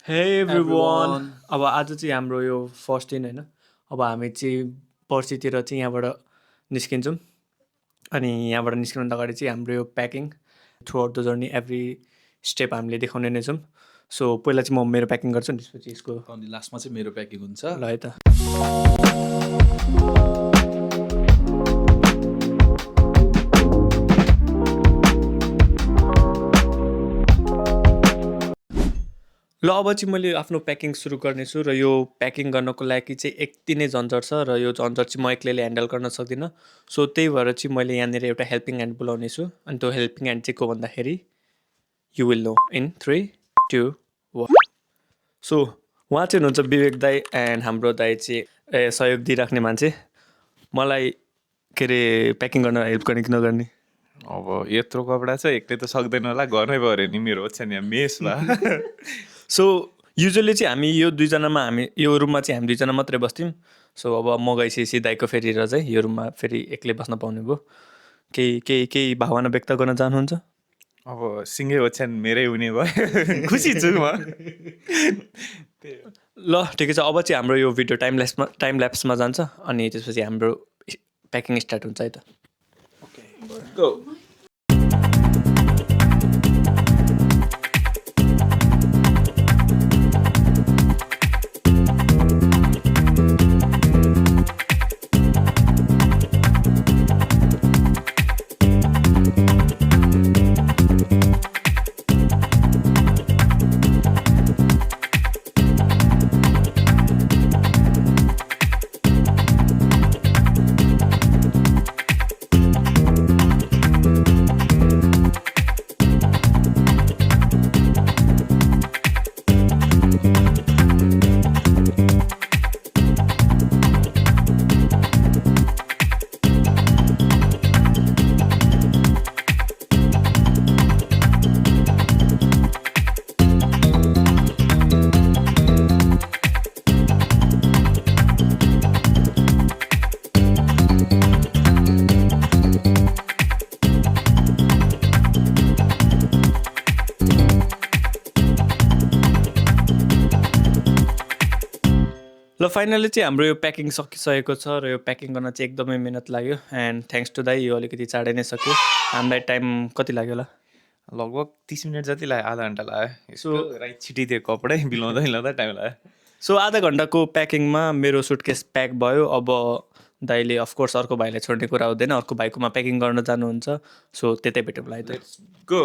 हे everyone. everyone. अब आज चाहिँ हाम्रो यो फर्स्ट दिन होइन। अब हामी चाहिँ पर्सितिर चाहिँ यहाँबाट निस्किन्छौँ। अनि यहाँबाट निस्किनु अगाडि चाहिँ हाम्रो यो packing through out the journey every step हामीले देखाउने नै छौँ। सो पहिला चाहिँ म मेरो प्याकिङ गर्छु, त्यसपछि यसको अनि लास्टमा चाहिँ मेरो प्याकिङ हुन्छ। ल है त। ल अब चाहिँ मैले आफ्नो प्याकिङ सुरु गर्नेछु र यो प्याकिङ गर्नको लागि चाहिँ यति नै झन्झट छ र यो झन्झट चाहिँ म एक्लैले ह्यान्डल गर्न सक्दिनँ। सो त्यही भएर चाहिँ मैले यहाँनिर एउटा हेल्पिङ ह्यान्ड बोलाउनेछु। अनि त्यो हेल्पिङ ह्यान्ड चाहिँ को भन्दाखेरि you will know in 3, 2, 1। So उहाँ चाहिँ हुनुहुन्छ विवेक दाई एन्ड हाम्रो दाई चाहिँ सहयोग दिइराख्ने मान्छे। मलाई के अरे प्याकिङ गर्न हेल्प गर्ने कि नगर्ने। अब यत्रो कपडा छ एक्लै त सक्दैन होला, गर्नै पऱ्यो नि। मेरो ओछ्यान यहाँ मेस भा। सो युजली चाहिँ हामी यो दुईजनामा यो रुममा चाहिँ हामी दुईजना मात्रै बस्थ्यौँ। सो अब म गइसकेपछि दाइको फेरेर चाहिँ यो रुममा फेरि एक्लै बस्न पाउने भयो। केही भावना व्यक्त गर्न चाहनुहुन्छ? अब सिँगै ओछ्यान मेरै हुने भयो। खुसी छु म। ल ठिकै छ। अब चाहिँ हाम्रो यो भिडियो टाइम ल्याप्समा जान्छ अनि त्यसपछि हाम्रो प्याकिङ स्टार्ट हुन्छ है त। गो। ल फाइनली चाहिँ हाम्रो यो प्याकिङ सकिसकेको छ र यो प्याकिङ गर्न चाहिँ एकदमै मिहिनेत लाग्यो एन्ड थ्याङ्क्स टु दाई, यो अलिकति चाँडै नै सक्यो। हामीलाई टाइम कति लाग्यो होला? लगभग 30 मिनट जति लाग्यो, आधा घन्टा लाग्यो। सो राइट छिटिदियो कपडै बिलाउँदा हिँड्दा टाइम लाग्यो। सो आधा घन्टाको प्याकिङमा मेरो सुटकेस प्याक भयो। अब दाइले अफकोर्स अर्को भाइलाई छोड्ने कुरा हुँदैन, अर्को भाइकोमा प्याकिङ गर्न जानुहुन्छ। सो त्यतै भेटौँला है त। गो।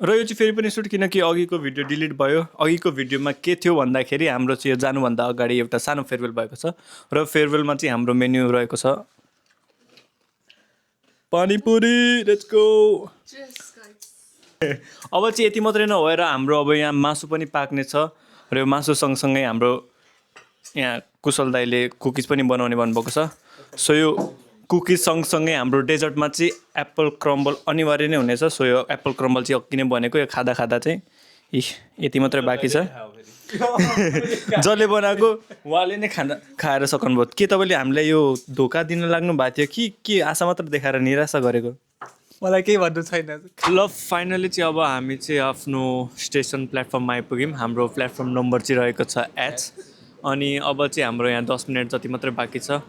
र यो चाहिँ फेरि पनि सुट किनकि अघिको भिडियो डिलिट भयो। अघिको भिडियोमा के थियो भन्दाखेरि हाम्रो चाहिँ यो जानुभन्दा अगाडि एउटा सानो फेयरवेल भएको छ र फेयरवेलमा चाहिँ हाम्रो मेन्यु रहेको छ पानीपुरी। Let's go. अब चाहिँ यति मात्रै नभएर हाम्रो अब यहाँ मासु पनि पाक्ने छ र यो मासु सँगसँगै हाम्रो यहाँ कुशल दाइले कुकिज पनि बनाउने भन्नुभएको छ। सो यो कुकिज सँगसँगै हाम्रो डेजर्टमा चाहिँ एप्पल क्रम्बल अनिवार्य नै हुनेछ। सो यो एप्पल क्रम्बल चाहिँ अघि नै बनेको, यो खाँदा खाँदा चाहिँ यति मात्रै बाँकी छ। जसले बनाएको उहाँले नै खाएर सक्नुभयो। के तपाईँले हामीलाई यो धोका दिन लाग्नु भएको थियो कि के आशा मात्र देखाएर निराशा गरेको? मलाई केही भन्नु छैन। ल फाइनली चाहिँ अब हामी चाहिँ आफ्नो स्टेसन प्लेटफर्ममा आइपुग्यौँ। हाम्रो प्लेटफर्म नम्बर चाहिँ रहेको छ H। अनि अब चाहिँ हाम्रो यहाँ 10 मिनट जति मात्रै बाँकी छ।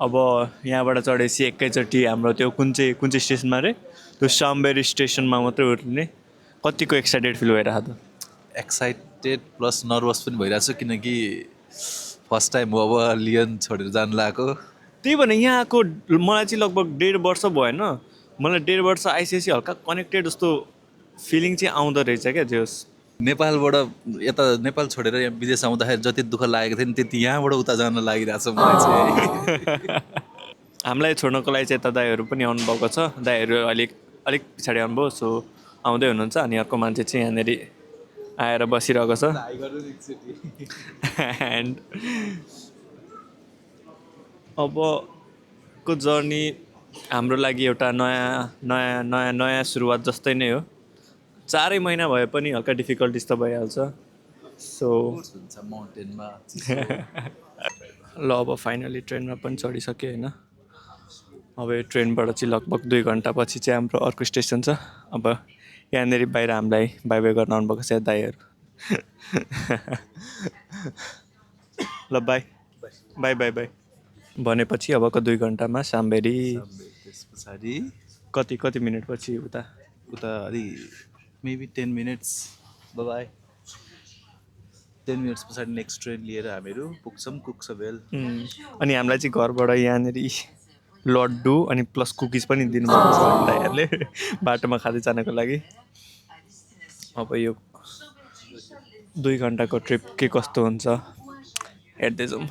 अब यहाँबाट चढेपछि एकैचोटि हाम्रो त्यो कुन चाहिँ स्टेसनमा रे, त्यो साम्बेरी स्टेसनमा मात्रै उठ्ने। कतिको एक्साइटेड फिल भइरहेको त? एक्साइटेड प्लस नर्भस पनि भइरहेको छु किनकि फर्स्ट टाइम हो अब लियन छोडेर जानु लागेको। त्यही भने यहाँको मलाई चाहिँ लगभग 1.5 वर्ष भयो होइन। मलाई 1.5 वर्ष आइसकेपछि हल्का कनेक्टेड जस्तो फिलिङ चाहिँ आउँदो रहेछ क्या। जोस् नेपालबाट यता नेपाल छोडेर यहाँ विदेश आउँदाखेरि जति दुःख लागेको थियो नि त्यति यहाँबाट उता जान लागिरहेको छ मलाई चाहिँ। हामीलाई छोड्नको लागि चाहिँ यता दाईहरू पनि आउनुभएको छ। दाईहरू अलिक पछाडि आउनुभयो, सो आउँदै हुनुहुन्छ। अनि अर्को मान्छे चाहिँ यहाँनिर आएर बसिरहेको छ। एन्ड अबको जर्नी हाम्रो लागि एउटा नयाँ सुरुवात जस्तै नै हो। 4 महिना भए पनि हल्का डिफिकल्टिज त भइहाल्छ। सो माउन्टेनमा ल अब फाइनली ट्रेनमा पनि चढिसक्यो होइन। अब यो ट्रेनबाट चाहिँ लगभग 2 घन्टा पछि चाहिँ हाम्रो अर्को स्टेसन छ। अब यहाँनिर बाहिर हामीलाई बाई बाई गर्न आउनुभएको छ दाईहरू। ल बाई बाई बाई बाई भनेपछि अबको 2 घन्टामा साम्बेरी। त्यस पछाडि कति मिनट पछि उता अलि मेबी 10 मिनट्स बाई 10 मिनट्स पछाडि नेक्स्ट ट्रेन लिएर हामीहरू पुग्छौँ कुक्सबेल। अनि हामीलाई चाहिँ घरबाट यहाँनिर लड्डु अनि प्लस कुकिज पनि दिनुभएको छ दाइहरूले बाटोमा खाँदै जानको लागि। अब यो 2 घन्टाको ट्रिप के कस्तो हुन्छ हेर्दै जाउँ।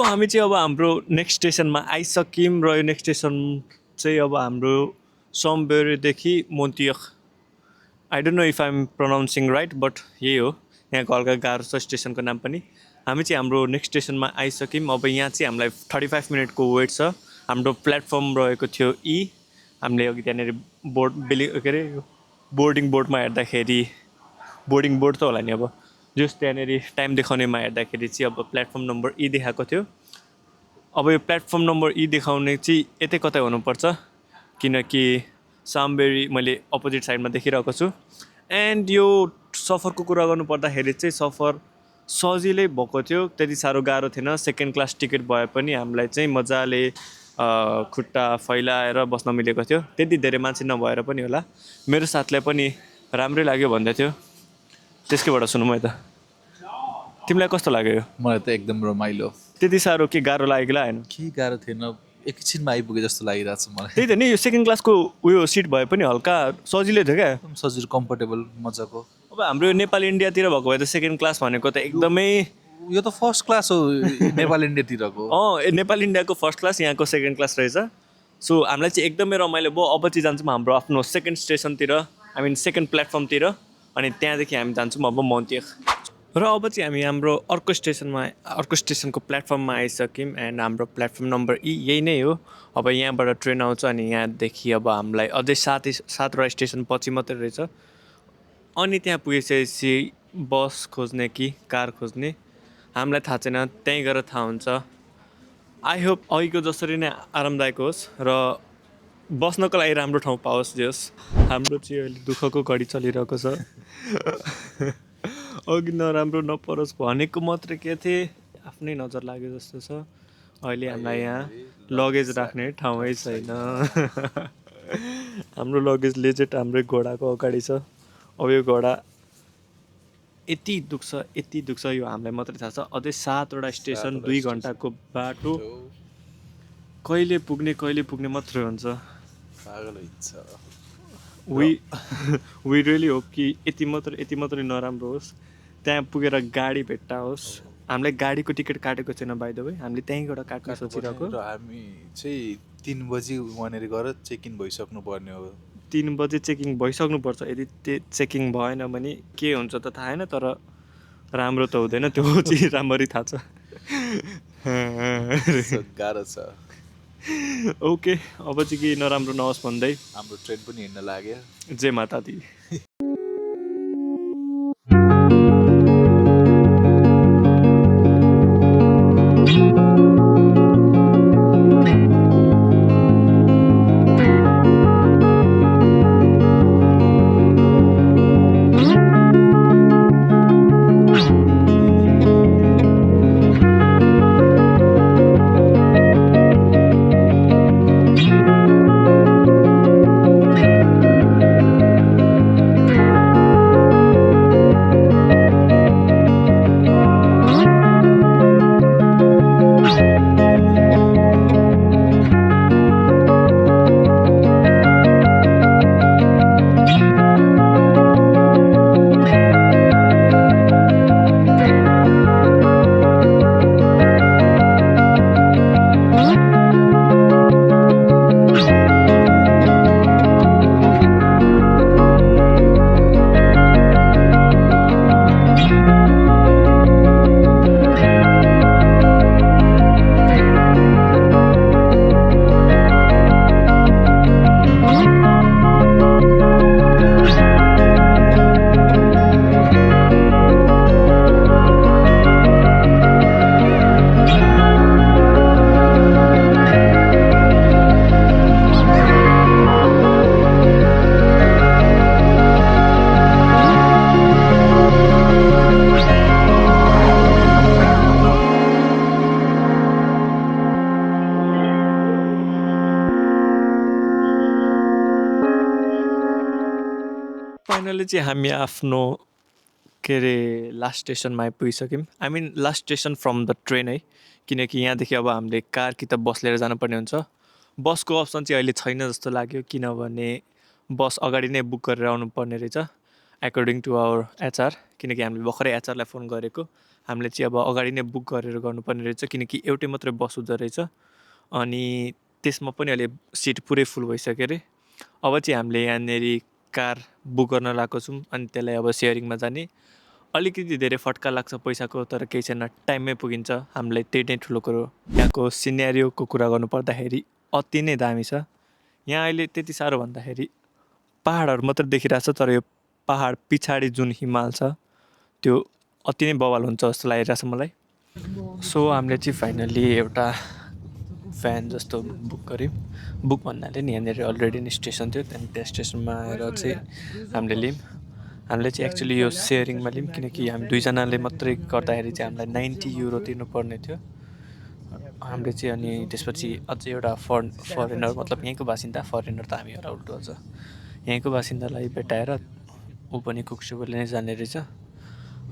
हामी चाहिँ अब हाम्रो नेक्स्ट स्टेसनमा आइसक्यौँ र यो नेक्स्ट स्टेसन चाहिँ अब हाम्रो सम्बेरीदेखि मोन्टियक। I don't know if I am pronouncing right, but यही हो। यहाँको हल्का गाह्रो छ स्टेसनको नाम पनि। हामी चाहिँ हाम्रो नेक्स्ट स्टेसनमा आइसक्यौँ। अब यहाँ चाहिँ हामीलाई 35 मिनटको वेट छ। हाम्रो प्लेटफर्म रहेको थियो ई। हामीले अघि त्यहाँनिर बोर्डिङ बोर्डमा हेर्दाखेरि, बोर्डिङ बोर्ड त होला नि अब, जस त्यहाँनिर टाइम देखाउनेमा हेर्दाखेरि चाहिँ अब प्लेटफर्म नम्बर ई देखाएको थियो। अब यो प्लेटफर्म नम्बर ई देखाउने चाहिँ यतै कतै हुनुपर्छ, किनकि साम्बेरी मैले अपोजिट साइडमा देखिरहेको छु। एन्ड यो सफरको कुरा गर्नु पर्दाखेरि चाहिँ सफर सजिलै भएको थियो, त्यति साह्रो गाह्रो थिएन। सेकेन्ड क्लास टिकट भए पनि हामीलाई चाहिँ मजाले खुट्टा फैलाएर बस्न मिलेको थियो। त्यति धेरै मान्छे नभएर पनि होला, मेरो साथलाई पनि राम्रै लाग्यो भन्दै थियो। त्यसकैबाट सुनौँ है त, तिमीलाई कस्तो लाग्यो यो? मलाई त एकदम रमाइलो। त्यति साह्रो के गाह्रो लाग्यो होइन? के गाह्रो थिएन, एकैछिनमा आइपुगे जस्तो लागिरहेको छ मलाई। त्यही त नि, यो सेकेन्ड क्लासको उयो सिट भए पनि हल्का सजिलै थियो क्या, एकदम सजिलो कम्फर्टेबल मजाको। अब हाम्रो यो नेपाल इन्डियातिर भएको भए त सेकेन्ड क्लास भनेको त एकदमै, यो त फर्स्ट क्लास हो नेपाल इन्डियातिरको। नेपाल इन्डियाको फर्स्ट क्लास, यहाँको सेकेन्ड क्लास रहेछ। सो हामीलाई चाहिँ एकदमै रमाइलो भयो। अब चाहिँ जान्छौँ हाम्रो आफ्नो सेकेन्ड स्टेसनतिर, आई मिन सेकेन्ड प्लेटफर्मतिर। अनि त्यहाँदेखि हामी जान्छौँ अब मोन्टियक। र अब चाहिँ हामी हाम्रो अर्को स्टेसनको प्लेटफर्ममा आइसक्यौँ। एन्ड हाम्रो प्लेटफर्म नम्बर ई यही नै हो। अब यहाँबाट ट्रेन आउँछ अनि यहाँदेखि अब हामीलाई अझै 7वटा स्टेसन पछि मात्रै रहेछ। अनि त्यहाँ पुगिसकेपछि बस खोज्ने कि कार खोज्ने हामीलाई थाहा छैन, त्यहीँ गएर थाहा हुन्छ। आई होप अघिको जसरी नै आरामदायक होस् र बस्नको लागि राम्रो ठाउँ पाओस्। जे होस्, हाम्रो चाहिँ अहिले दुःखको घडी चलिरहेको छ। अघि नराम्रो नपरोस् भनेको मात्रै के थिएँ, आफ्नै नजर लाग्यो जस्तो छ। अहिले हामीलाई यहाँ लगेज राख्ने ठाउँै छैन। हाम्रो लगेज लेजेट हाम्रै घोडाको अगाडि छ। अब यो घोडा यति दुख्छ यो हामीलाई मात्रै थाहा छ। अझै 7वटा स्टेसन, 2 घन्टाको बाटो, कहिले पुग्ने मात्रै हुन्छ। वी रियली होप कि यति मात्रै नराम्रो होस्, त्यहाँ पुगेर गाडी भेट्टा होस्। हामीलाई गाडीको टिकट काटेको छैन बाइ द वे, हामीले त्यहीँबाट काट्न सोचिरहेको। हामी चाहिँ 3 बजी वहाँनिर गएर चेक इन भइसक्नु पर्ने हो। 3 बजे चेकिङ भइसक्नुपर्छ। यदि चेकिङ भएन भने के हुन्छ त थाहा छैन, तर राम्रो त हुँदैन, त्यो चाहिँ राम्ररी थाहा छ। गाह्रो छ। ओके, अब चाहिँ के नराम्रो नहोस् भन्दै हाम्रो ट्रेन पनि हिँड्न लाग्यो। जय माता दी। फाइनली चाहिँ हामी आफ्नो के अरे लास्ट स्टेसनमा आइपुगिसक्यौँ। I mean last station from the train है, किनकि यहाँदेखि अब हामीले कार कि त बस लिएर जानुपर्ने हुन्छ। बसको अप्सन चाहिँ अहिले छैन जस्तो लाग्यो, किनभने बस अगाडि नै बुक गरेर आउनुपर्ने रहेछ एकर्डिङ टु आवर एचआर, किनकि हामीले भर्खरै एचआरलाई फोन गरेको। हामीले चाहिँ अब अगाडि नै बुक गरेर गर्नुपर्ने रहेछ, किनकि एउटै मात्रै बस हुँदो रहेछ। अनि त्यसमा पनि अहिले सिट पुरै फुल भइसक्यो अरे। अब चाहिँ हामीले यहाँनिर कार बुक गर्न लगाएको छौँ, अनि त्यसलाई अब सेयरिङमा जाने। अलिकति धेरै फट्का लाग्छ पैसाको, तर केही छैन, टाइममै पुगिन्छ। हामीलाई त्यही नै ठुलो कुरो। यहाँको सिनेरियोको कुरा गर्नु पर्दाखेरि अति नै दामी छ। यहाँ अहिले त्यति साह्रो भन्दाखेरि पाहाडहरू मात्र देखिरहेको छ, तर यो पाहाड पछाडि जुन हिमाल छ त्यो अति नै बवाल हुन्छ जस्तो लागिरहेको छ मलाई। सो हामीले चाहिँ फाइनल्ली एउटा भ्यान जस्तो बुक गऱ्यौँ। बुक भन्नाले नि यहाँनिर अलरेडी नै स्टेसन थियो, त्यहाँदेखि त्यहाँ स्टेसनमा आएर चाहिँ हामीले लियौँ। हामीले चाहिँ एक्चुली यो सेयरिङमा लियौँ, किनकि हामी दुईजनाले मात्रै गर्दाखेरि चाहिँ हामीलाई 90 युरो तिर्नुपर्ने थियो हामीले चाहिँ। अनि त्यसपछि अझै एउटा फरेनर, मतलब यहीँको बासिन्दा, फरेनर त हामी एउटा उल्टो अझ यहीँको बासिन्दालाई भेटाएर ऊ पनि कुक्सुबोले नै जाने रहेछ।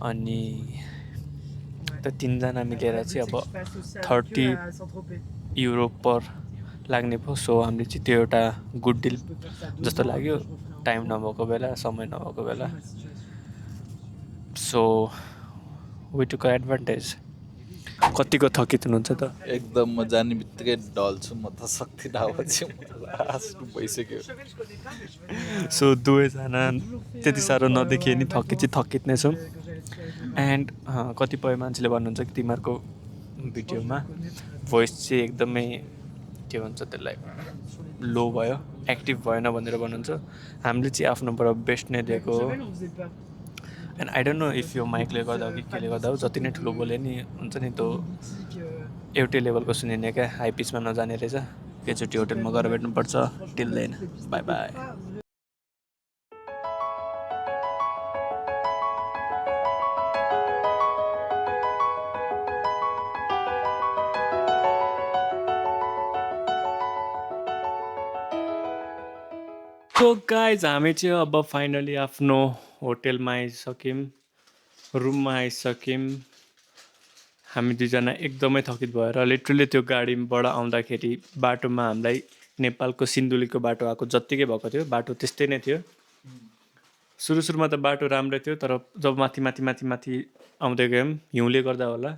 अनि त्यो तिनजना मिलेर चाहिँ अब 30 युरो पर लाग्ने भयो। सो हामीले चाहिँ त्यो एउटा गुड डिल जस्तो लाग्यो, टाइम नभएको बेला, समय नभएको बेला। So we took advantage. कतिको थकित हुनुहुन्छ त? एकदम म जाने बित्तिकै ढल्छु, म त सक्दिनँ। अब चाहिँ लास्ट भइसक्यो। सो दुवैजना त्यति साह्रो नदेखिए नि थकित नै छौँ। एन्ड कतिपय मान्छेले भन्नुहुन्छ कि तिमीहरूको भिडियोमा भोइस चाहिँ एकदमै के भन्छ त्यसलाई लो भयो, एक्टिभ भएन भनेर भन्नुहुन्छ। हामीले चाहिँ आफ्नोबाट बेस्ट नै दिएको हो। And I don't know if यो माइकले गर्दा हो कि केले गर्दा हो, जति नै ठुलो बोले नि हुन्छ नि त्यो एउटै लेभलको सुनिने क्या, हाई पिचमा नजाने रहेछ। एकैचोटि होटेलमा गएर भेट्नुपर्छ। Till then bye bye. So guys हामी चाहिँ अब फाइनली आफ्नो होटेलमा आइसक्यौँ, रुममा आइसक्यौँ। हामी दुईजना एकदमै थकित भएर लिटरली त्यो गाडीबाट आउँदाखेरि बाटोमा हामीलाई नेपालको सिन्धुलीको बाटो आएको जत्तिकै भएको थियो। बाटो त्यस्तै नै थियो। सुरुमा त बाटो राम्रै थियो, तर जब माथि आउँदै गयौँ, हिउँले गर्दा होला,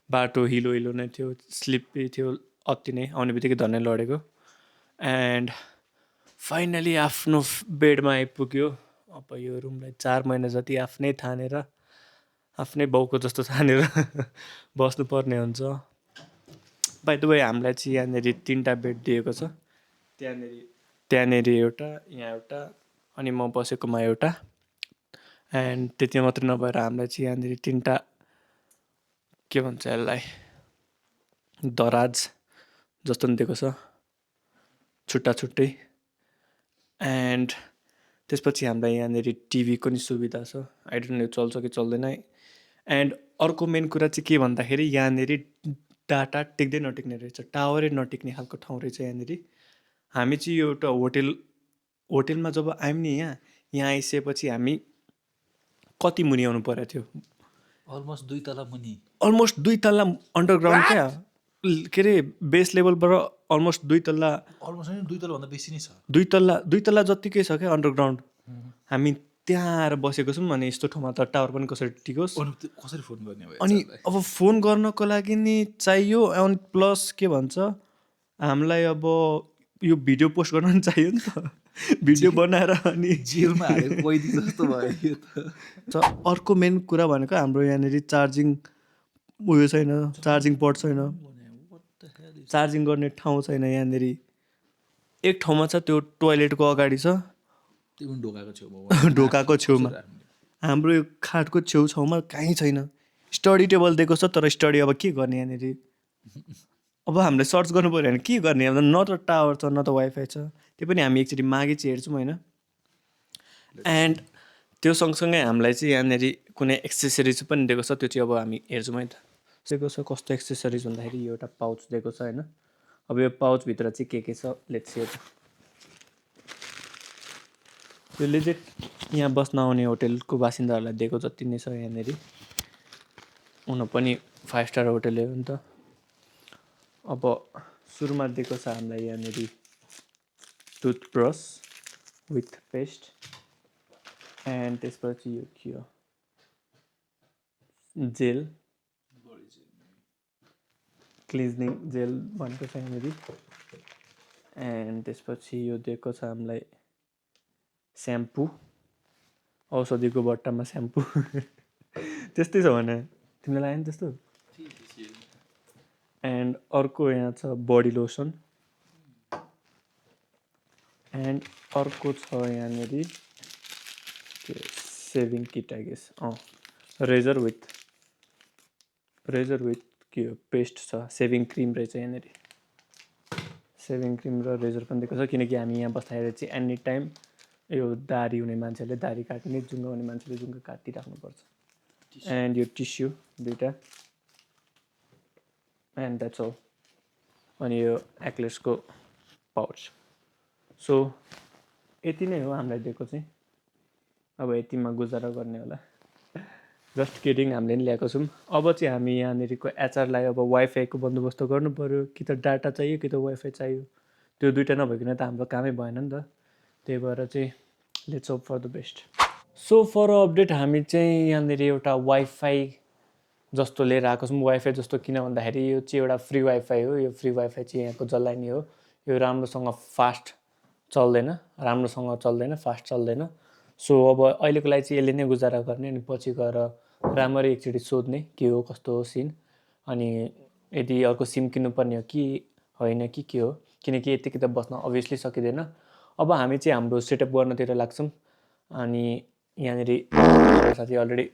बाटो हिलो नै थियो, स्लिपी थियो अति नै, आउने बित्तिकै धनै लडेको। एन्ड फाइनली आफ्नो बेडमा आइपुग्यो। अब यो रुमलाई 4 महिना जति आफ्नै ठानेर, आफ्नै बाउको जस्तो ठानेर बस्नुपर्ने हुन्छ। बाइ द वे हामीलाई चाहिँ यहाँनिर 3टा बेड दिएको छ। त्यहाँनिर एउटा, यहाँ एउटा, अनि म बसेकोमा एउटा। एन्ड त्यति मात्रै नभएर हामीलाई चाहिँ यहाँनिर 3टा के भन्छ यसलाई दराज जस्तो पनि दिएको छ, छुट्टै। एन्ड त्यसपछि हामीलाई यहाँनिर टिभीको नि सुविधा छ। आई डोन्ट नो चल्छ कि चल्दैन। एन्ड अर्को मेन कुरा चाहिँ के भन्दाखेरि यहाँनिर डाटा टिक्दै नटिक्ने रहेछ, टावरै नटिक्ने खालको ठाउँ रहेछ यहाँनिर। हामी चाहिँ यो एउटा होटेलमा जब आयौँ नि, यहाँ आइसकेपछि हामी कति मुनि आउनु परेको थियो, अलमोस्ट 2 तला मुनि, अलमोस्ट 2 तल्ला अन्डरग्राउन्ड क्या, के अरे बेस लेभलबाट अलमोस्ट 2 तल्ला, अलमोस्ट होइन 2 तलाभन्दा बेसी नै छ। 2 तल्ला जत्तिकै छ क्या अन्डरग्राउन्ड। हामी त्यहाँ आएर बसेको छौँ। अनि यस्तो ठाउँमा त टावर पनि कसरी टिकोस्, कसरी फोन गर्ने भयो? अनि अब फोन गर्नको लागि नि चाहियो, अनि प्लस के भन्छ हामीलाई अब यो भिडियो पोस्ट गर्न पनि चाहियो नि त, भिडियो बनाएर अनि जेलमा हालेको कैदी जस्तो भयो त। अर्को मेन कुरा भनेको हाम्रो यहाँनिर चार्जिङ उयो छैन, चार्जिङ पोर्ट छैन, चार्जिङ गर्ने ठाउँ छैन यहाँनिर। एक ठाउँमा छ, त्यो टोयलेटको अगाडि छ, त्यो पनि ढोकाको छेउमा। हाम्रो यो खाटको छेउछाउमा कहीँ छैन। स्टडी टेबल दिएको छ, तर स्टडी अब के गर्ने यहाँनिर? अब हामीले सर्च गर्नु पऱ्यो भने के गर्ने? अब न त टावर छ, न त वाइफाई छ। त्यो पनि हामी एकचोटि मागी चाहिँ हेर्छौँ होइन। एन्ड त्यो सँगसँगै हामीलाई चाहिँ यहाँनिर कुनै एक्सेसरिज पनि दिएको छ, त्यो चाहिँ अब हामी हेर्छौँ है त। दिएको छ कस्तो एक्सेसरिज भन्दाखेरि यो एउटा पाउच दिएको छ होइन। अब यो पाउचभित्र चाहिँ के छ लेट्स सी। यो लेजेट यहाँ बस्न आउने होटेलको बासिन्दाहरूलाई दिएको जति नै छ यहाँनिर हुन पनि 5 स्टार होटेलै हो नि त। अब सुरुमा दिएको छ हामीलाई यहाँनिर टुथब्रस विथ पेस्ट एन्ड त्यसपछि यो के हो जेल क्लिन्जिङ जेल भनेको छ यहाँनिर एन्ड त्यसपछि यो दिएको छ हामीलाई स्याम्पू औषधिको बट्टामा स्याम्पू त्यस्तै छ भने तिमीलाई लाग्यो नि त्यस्तो एन्ड अर्को यहाँ छ बडी लोसन एन्ड अर्को छ यहाँनिर shaving kit I guess razor with के हो पेस्ट छ सेभिङ क्रिम रहेछ यहाँनिर सेभिङ क्रिम र रेजर पनि दिएको छ किनकि हामी यहाँ बस्दाखेरि चाहिँ एनी टाइम यो दाढी हुने मान्छेले दाढी काट्ने जुङ्गा हुने मान्छेले जुङ्गा काटिराख्नुपर्छ एन्ड यो टिस्यु दुइटा एन्ड द्याट्स अल अनि यो एक्लेसको पाउच सो यति नै हो हामीलाई दिएको चाहिँ अब यतिमा गुजारा गर्ने होला जस्ट किडिङ हामीले नि ल्याएको छौँ अब चाहिँ हामी यहाँनिरको एचआरलाई अब वाइफाईको बन्दोबस्त गर्नु पऱ्यो कि त डाटा चाहियो कि त वाइफाई चाहियो त्यो दुइटा नभइकन त हाम्रो कामै भएन नि त त्यही भएर चाहिँ let's hope for the best so for update हामी चाहिँ यहाँनिर एउटा वाइफाई जस्तो लिएर आएको छौँ वाइफाई जस्तो किन भन्दाखेरि यो चाहिँ एउटा फ्री वाइफाई हो यो फ्री वाइफाई चाहिँ यहाँको जलाइनी हो यो राम्रोसँग फास्ट चल्दैन फास्ट चल्दैन सो अब अहिलेको लागि चाहिँ यसले नै गुजारा गर्ने अनि पछि गएर राम्ररी एकचोटि सोध्ने के हो कस्तो हो सिन अनि यदि अर्को सिम किन्नुपर्ने हो कि होइन कि के हो किनकि यतिकै त बस्न अभियसली सकिँदैन अब हामी चाहिँ हाम्रो सेटअप गर्नतिर लाग्छौँ अनि यहाँनिर साथी अलरेडी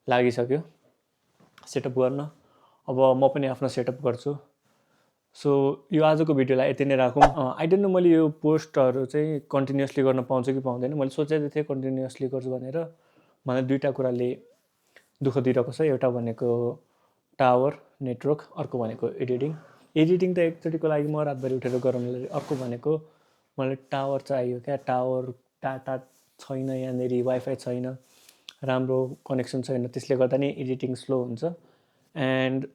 लागिसक्यो सेटअप गर्न अब म पनि आफ्नो सेटअप गर्छु सो यो आजको भिडियोलाई यति नै राखौँ आई डोन्ट नो मैले यो पोस्टहरू चाहिँ कन्टिन्युसली गर्न पाउँछु कि पाउँदैन मैले सोचेको थिएँ कन्टिन्युसली गर्छु भनेर मलाई दुईवटा कुराले दुःख दिइरहेको छ एउटा भनेको टावर नेटवर्क अर्को भनेको एडिटिङ त एकचोटिको लागि म रातभरि उठेर गराउनु अर्को भनेको मलाई टावर चाहियो क्या टावर डाटा छैन यहाँनिर वाइफाई छैन राम्रो कनेक्सन छैन त्यसले गर्दा नि एडिटिङ स्लो हुन्छ एन्ड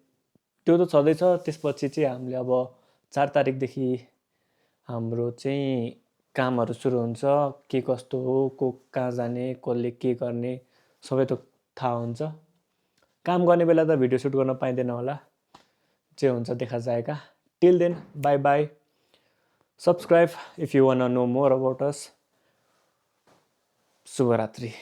त्यो त छँदैछ त्यसपछि चाहिँ हामीले अब 4 तारिकदेखि हाम्रो चाहिँ कामहरू सुरु हुन्छ के कस्तो हो को कहाँ जाने कसले के गर्ने सबै त थाहा हुन्छ काम गर्ने बेला त भिडियो सुट गर्न पाइँदैन होला जे हुन्छ देखा जाएगा till then bye bye subscribe if you want know more about us शुभरात्रि